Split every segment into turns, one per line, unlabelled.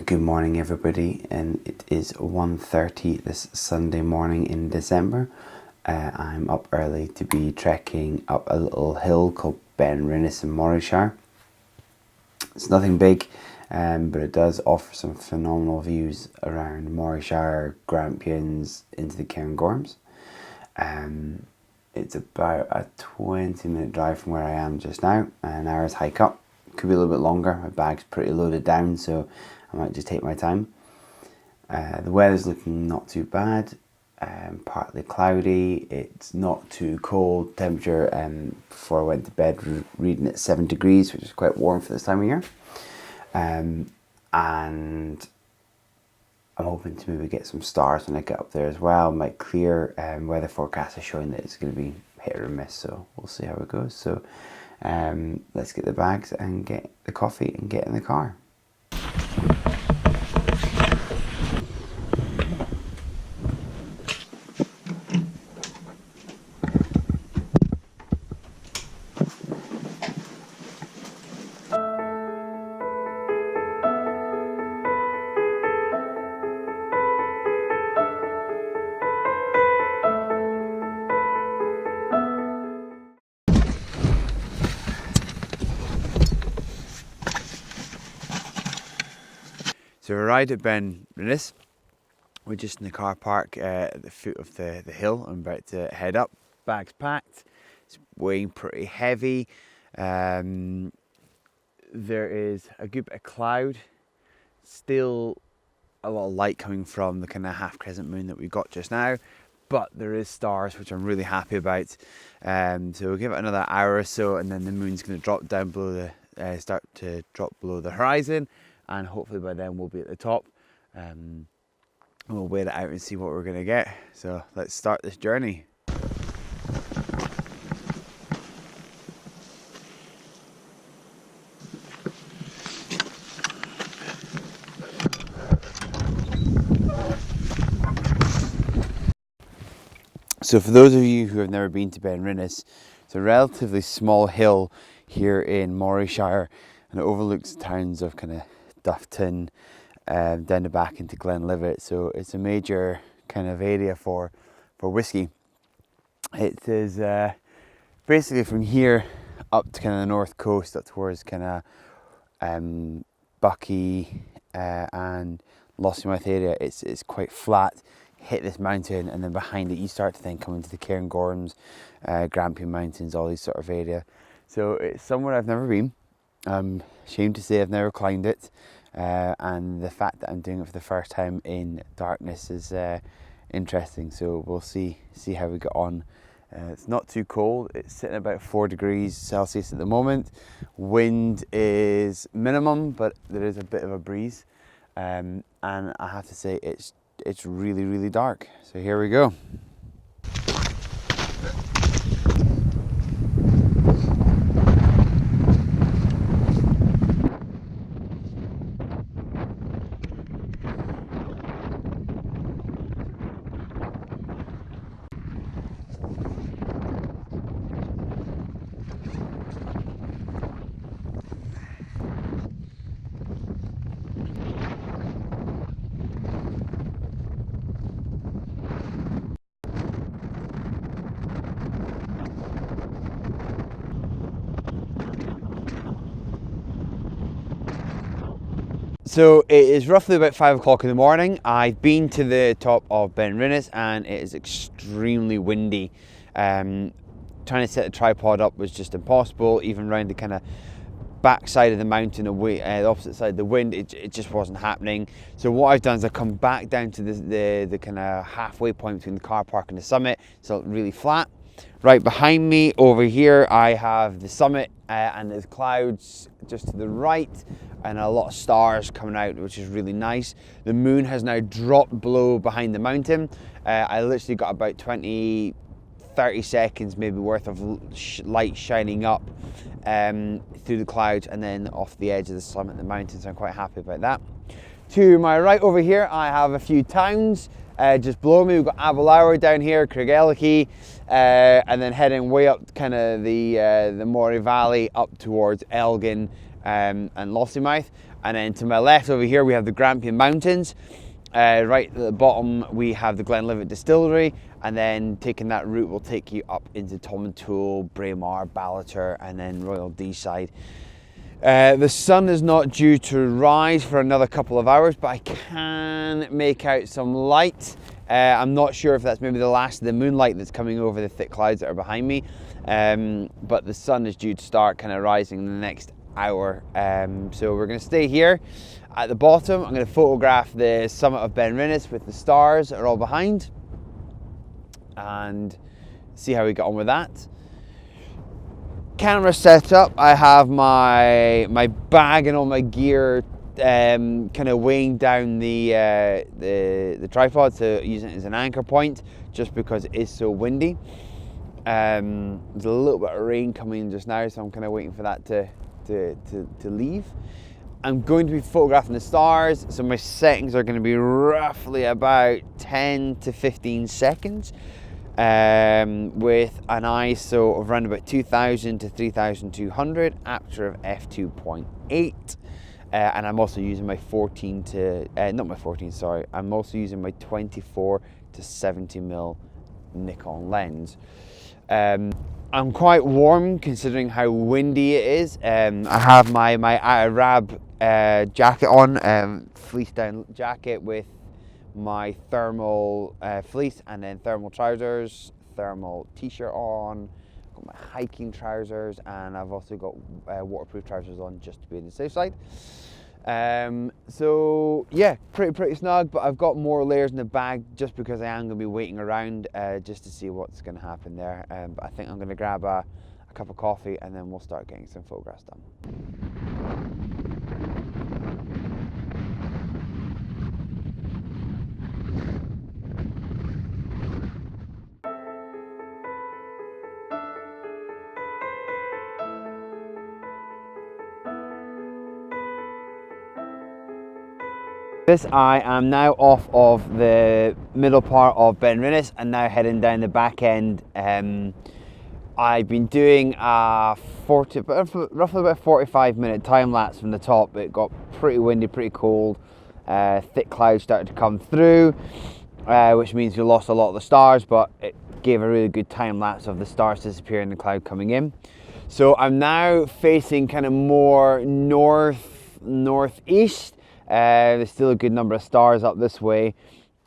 Good morning everybody, and it is 1:30 this Sunday morning in December. I'm up early to be trekking up a little hill called Ben Rinnes in Morayshire. It's nothing big, but it does offer some phenomenal views around Morayshire, Grampians, into the Cairngorms. It's about a 20-minute drive from where I am just now, an hour's hike up. Could be a little bit longer. My bag's pretty loaded down, so I might just take my time. The weather's looking not too bad, partly cloudy. It's not too cold. Temperature before I went to bed reading at 7 degrees, which is quite warm for this time of year. And I'm hoping to maybe get some stars when I get up there as well. Might clear. Weather forecast is showing that it's going to be hit or miss, so we'll see how it goes. So let's get the bags and get the coffee and get in the car. So we arrived at Ben Rinnes. We're just in the car park at the foot of the hill. I'm about to head up. Bags packed. It's weighing pretty heavy. There is a good bit of cloud. Still a lot of light coming from the kind of half crescent moon that we got just now. But there is stars, which I'm really happy about. So we'll give it another hour or so, and then the moon's going to drop down below start to drop below the horizon. And hopefully by then we'll be at the top. And we'll wait it out and see what we're going to get. So let's start this journey. So for those of you who have never been to Ben Rinnes, it's a relatively small hill here in Morayshire, and it overlooks the towns of kind of Duffton, down the back into Glenlivet. So it's a major kind of area for whisky. It is basically from here up to kind of the north coast, up towards kind of Bucky and Lossiemouth area. It's quite flat. Hit this mountain, and then behind it you start to then come into the Cairngorms, Grampian Mountains, all these sort of area. So it's somewhere I've never been. I'm ashamed to say I've never climbed it, and the fact that I'm doing it for the first time in darkness is interesting. So we'll see how we get on. It's not too cold. It's sitting about 4 degrees Celsius at the moment. Wind is minimum, but there is a bit of a breeze, and I have to say it's really, really dark. So here we go. So it is roughly about 5 o'clock in the morning. I've been to the top of Ben Rinnes and it is extremely windy. Trying to set the tripod up was just impossible. Even around the kind of back side of the mountain, away the opposite side of the wind, it just wasn't happening. So what I've done is I've come back down to the kind of halfway point between the car park and the summit, so really flat. Right behind me over here I have the summit, and there's clouds just to the right and a lot of stars coming out, which is really nice. The moon has now dropped below behind the mountain. I literally got about 20-30 seconds maybe worth of light shining up through the clouds and then off the edge of the summit of the mountain, so I'm quite happy about that. To my right over here I have a few towns. Just below me we've got Aberlour down here, Craigellachie, and then heading way up kind of the Moray Valley up towards Elgin and Lossiemouth. And then to my left over here, we have the Grampian Mountains. Right at the bottom, we have the Glenlivet Distillery, and then taking that route will take you up into Tomintoul, Braemar, Ballater, and then Royal Deeside. The sun is not due to rise for another couple of hours, but I can make out some light. I'm not sure if that's maybe the last of the moonlight that's coming over the thick clouds that are behind me, but the sun is due to start kind of rising in the next hour. So we're going to stay here at the bottom. I'm going to photograph the summit of Ben Rinnes with the stars that are all behind and see how we get on with that. Camera set up. I have my bag and all my gear kind of weighing down the tripod, so using it as an anchor point just because it is so windy. There's a little bit of rain coming in just now, so I'm kind of waiting for that to leave. I'm going to be photographing the stars, so my settings are going to be roughly about 10 to 15 seconds with an ISO of around about 2000 to 3200, aperture of f2.8, and I'm also using my 14 to not my 14, sorry, I'm also using my 24 to 70mm Nikon lens. I'm quite warm considering how windy it is. I have my Arab jacket on, fleece down jacket with my thermal fleece, and then thermal trousers, thermal t-shirt on, got my hiking trousers, and I've also got waterproof trousers on just to be on the safe side. So yeah, pretty snug, but I've got more layers in the bag just because I am going to be waiting around just to see what's going to happen there. But I think I'm going to grab a cup of coffee and then we'll start getting some photographs done. I am now off of the middle part of Ben Rinnes and now heading down the back end. I've been doing a roughly about 45-minute time lapse from the top. It got pretty windy, pretty cold. Thick clouds started to come through, which means you lost a lot of the stars, but it gave a really good time lapse of the stars disappearing and the cloud coming in. So I'm now facing kind of more northeast. There's still a good number of stars up this way.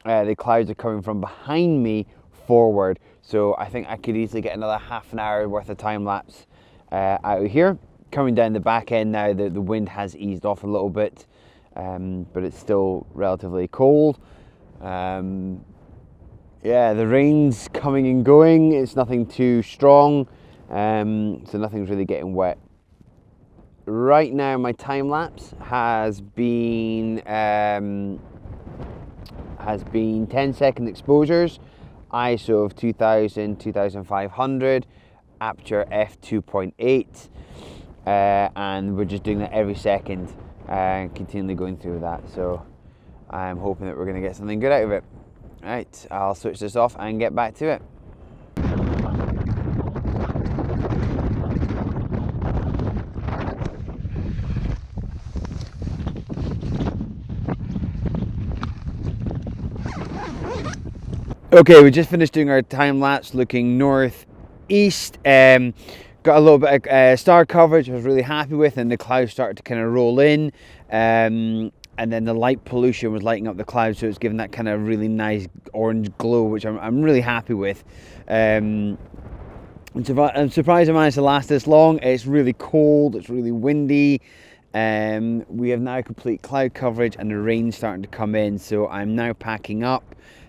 The clouds are coming from behind me forward, so I think I could easily get another half an hour worth of time lapse out of here. Coming down the back end now, the wind has eased off a little bit, but it's still relatively cold. Yeah, the rain's coming and going. It's nothing too strong, so nothing's really getting wet. Right now my time lapse has been 10-second exposures, ISO of 2000, 2500, aperture f2.8, and we're just doing that every second and continually going through that. So I'm hoping that we're going to get something good out of it. Right, I'll switch this off and get back to it. Okay, we just finished doing our time lapse looking northeast. Got a little bit of star coverage I was really happy with, and the clouds started to kind of roll in, and then the light pollution was lighting up the clouds, so it's giving that kind of really nice orange glow, which I'm really happy with. I'm surprised I managed to last this long. It's really cold, it's really windy. We have now complete cloud coverage and the rain's starting to come in, so I'm now packing up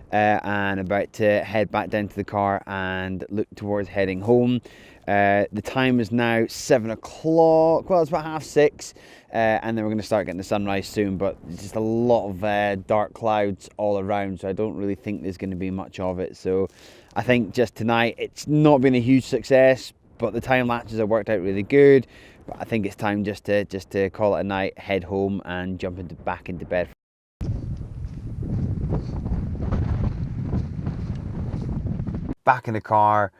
and about to head back down to the car and look towards heading home. The time is now 7 o'clock, well, it's about 6:30, and then we're going to start getting the sunrise soon, but there's just a lot of dark clouds all around, so I don't really think there's going to be much of it. So I think just tonight, it's not been a huge success, but the time lapses have worked out really good. But I think it's time just to call it a night, head home and jump back into bed. Back in the car,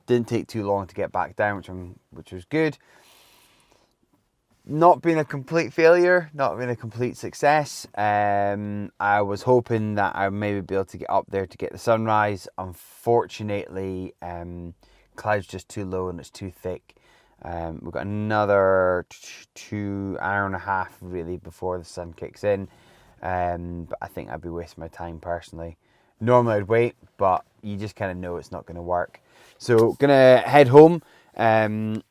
didn't take too long to get back down, which was good. not been a complete failure, not been a complete success. I was hoping that I maybe be able to get up there to get the sunrise. Unfortunately, cloud's just too low and it's too thick. We've got another 2 hour and a half really before the sun kicks in. But I think I'd be wasting my time personally. Normally I'd wait, but you just kind of know it's not going to work. So gonna head home and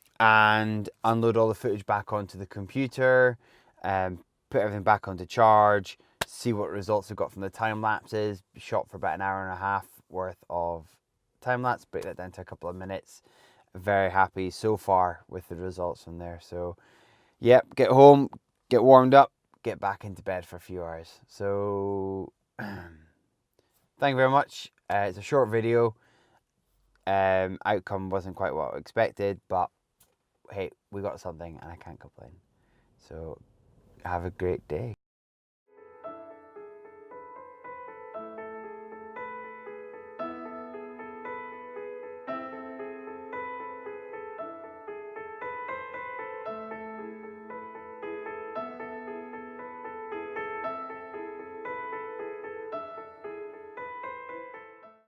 unload all the footage back onto the computer, put everything back onto charge, see what results we've got from the time lapses. Shot for about an hour and a half worth of time lapse, break that down to a couple of minutes. Very happy so far with the results from there. So yep, get home, get warmed up, get back into bed for a few hours. So thank you very much. It's a short video. Outcome wasn't quite what I expected, but hey, we got something and I can't complain. So have a great day.